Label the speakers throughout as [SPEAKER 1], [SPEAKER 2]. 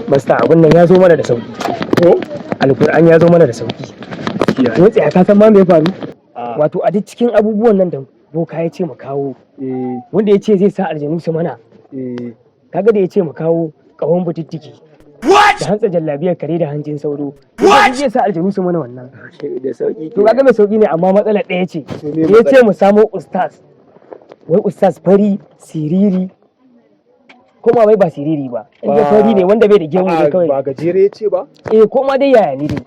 [SPEAKER 1] Masta abin nan ya zo mana da sauki. Ko Alkur'an ya zo mana da sauki. Ko tsaya ka san ma me ya faru? Wato a duk cikin abubuwan nan da boka ya ce mu kawo. Wanda ya ce zai sa aljanu su mana. Kaga da ya ce mu kawo ƙahon butittiki. Da hantsa jallabiyar kare da hancin sauro. Zai sa aljanu su mana wannan.
[SPEAKER 2] Da sauki.
[SPEAKER 1] To kaga mai sauki ne amma matsalar ɗaya ce. Ya ce mu samo ustaz. Wai ustaz fari siriri. Koma wai ba siriri ba. Inda fari ne wanda bai da gemu ne kawai.
[SPEAKER 2] Ba gajere ya ce ba?
[SPEAKER 1] Ko ma dai yaya ne dai.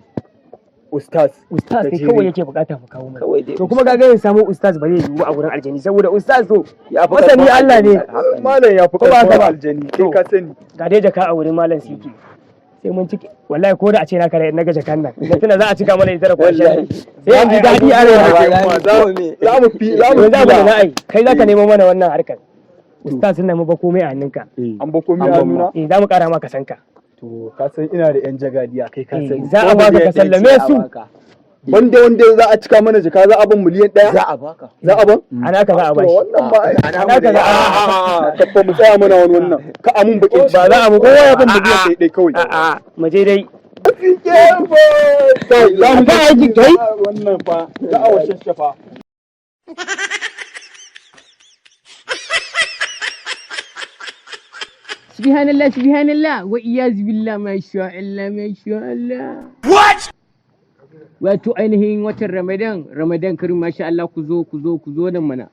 [SPEAKER 2] Ustaz
[SPEAKER 1] ne kawai yake bukata mu kawo mai.
[SPEAKER 2] Kawai dai
[SPEAKER 1] To kuma kaga yin samu ustaz ba zai yiwu a gurin aljani saboda ustaz to
[SPEAKER 2] ya fi
[SPEAKER 1] masani Allah ne.
[SPEAKER 2] Malam ya fi karfin aljani kai ka sani.
[SPEAKER 1] Ga dai jaka a wurin malam Siki. Sai mun cike wallahi ko da a ce na kare na ga jakan nan. Da tuna za a cika mana ita da kwashe. Sai an ji dadi a rai.
[SPEAKER 2] Za mu fi
[SPEAKER 1] na ai. Kai zaka nemo mana wannan harkar. Ustaz sun nemi ba komai a hannunka.
[SPEAKER 2] An ba komai a hannuna?
[SPEAKER 1] Za mu kara maka sanka.
[SPEAKER 2] To ka san ina da yan jagadiya kai ka sani.
[SPEAKER 1] Za a baka ka sallame su.
[SPEAKER 2] Wanda za a cika mana jaka za a ban miliyan 1?
[SPEAKER 3] Za a baka.
[SPEAKER 2] Za a ban?
[SPEAKER 1] Ana ka za a bashi.
[SPEAKER 2] Wannan ba
[SPEAKER 1] ana ka za a
[SPEAKER 2] tabba mu tsaya mana wannan. Ka amun bakin
[SPEAKER 1] ba za a mu
[SPEAKER 2] kowa ya ban miliyan ɗaya kawai.
[SPEAKER 1] Mu je dai.
[SPEAKER 2] Za mu ga aiki kai. Wannan fa za a washe shafa.
[SPEAKER 3] Subhanallah wa iyazu billah masha Allah. What? Wato ainihin watan Ramadan karim masha Allah ku zo nan mana.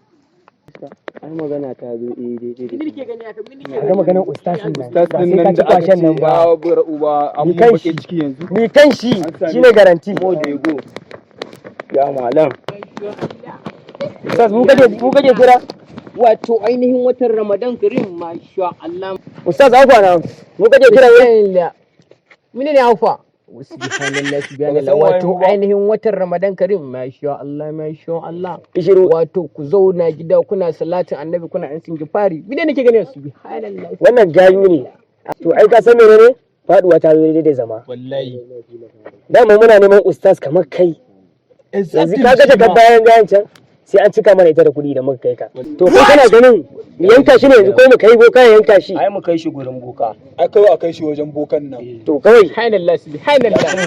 [SPEAKER 2] Ai magana ta zo daidai.
[SPEAKER 3] Ni nake gani haka
[SPEAKER 1] ga maganar ustaz nan.
[SPEAKER 2] Ustaz din nan da aka ce ya bura uba an mun bake ciki yanzu.
[SPEAKER 1] Ni kan shi shine garanti.
[SPEAKER 2] Mo da yago. Ya malam.
[SPEAKER 1] Ustaz mu kaje kira.
[SPEAKER 3] Wato ainihin watan Ramadan karim masha Allah.
[SPEAKER 1] Ustaz haufa na mu kaje kira
[SPEAKER 3] ne. Mene ne haufa? Subhanallah wato ainihin watan Ramadan karim masha Allah.
[SPEAKER 1] Ishiru
[SPEAKER 3] wato ku zauna gida kuna salatin annabi kuna an singi fari bide nake gane subhanallah
[SPEAKER 1] wannan gayu ne. To ai ka san menene faduwa ta zo daidai da zama.
[SPEAKER 3] Wallahi
[SPEAKER 1] dama muna neman ustaz kamar kai. Yanzu ka ga ta bayan gayan can sai an cika mana ita da kuɗi da muka kai ka. To kai kana ganin mu yanka shi ne yanzu ko mu kai boka ya yanka shi?
[SPEAKER 2] Ai mu kai shi gurin boka. Ai kawai a kai shi wajen bokan nan.
[SPEAKER 1] To kawai
[SPEAKER 3] subhanallah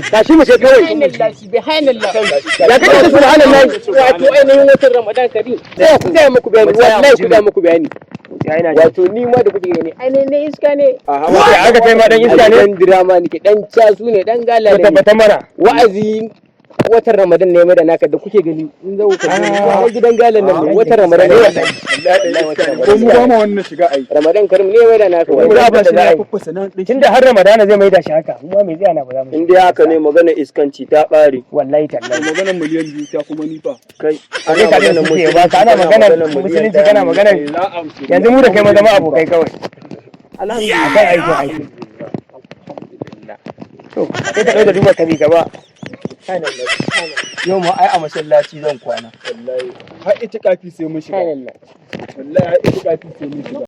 [SPEAKER 1] tashi mu sai kawai.
[SPEAKER 3] subhanallah
[SPEAKER 1] Ya kace da subhanallah
[SPEAKER 3] wato ainihin watan Ramadan karim sai ku ga muku bayani wallahi ku ga muku bayani. Wato ni ma da kuke gani ainihin iska ne.
[SPEAKER 1] Ya aka kai ma dan iska ne?
[SPEAKER 3] Dan drama nake dan casu ne dan gala ne.
[SPEAKER 1] Tabbata mana.
[SPEAKER 3] Wa'azi watan Ramadan ne mai da naka da kuke gani in zo ka ga gidan galan nan watan Ramadan ne
[SPEAKER 2] ko mu ba mu wannan shiga ai
[SPEAKER 3] Ramadan karim ne mai da naka
[SPEAKER 1] mu za ba shi da fufusa nan tunda har Ramadan zai mai da shi haka mu ma me zai ana ba za mu
[SPEAKER 2] in dai haka ne magana iskanci ta bare
[SPEAKER 1] wallahi tallahi
[SPEAKER 2] magana miliyan 2 ta kuma ni fa
[SPEAKER 1] kai ana magana musulunci ba kana magana musulunci kana magana yanzu mu da kai mu zama abokai kawai alhamdulillah kai aiki to sai ka dauka duba kabi gaba
[SPEAKER 2] yau ma ai a masallaci zan kwana wallahi har ita kafi sai mun shiga wallahi har ita kafi sai mun shiga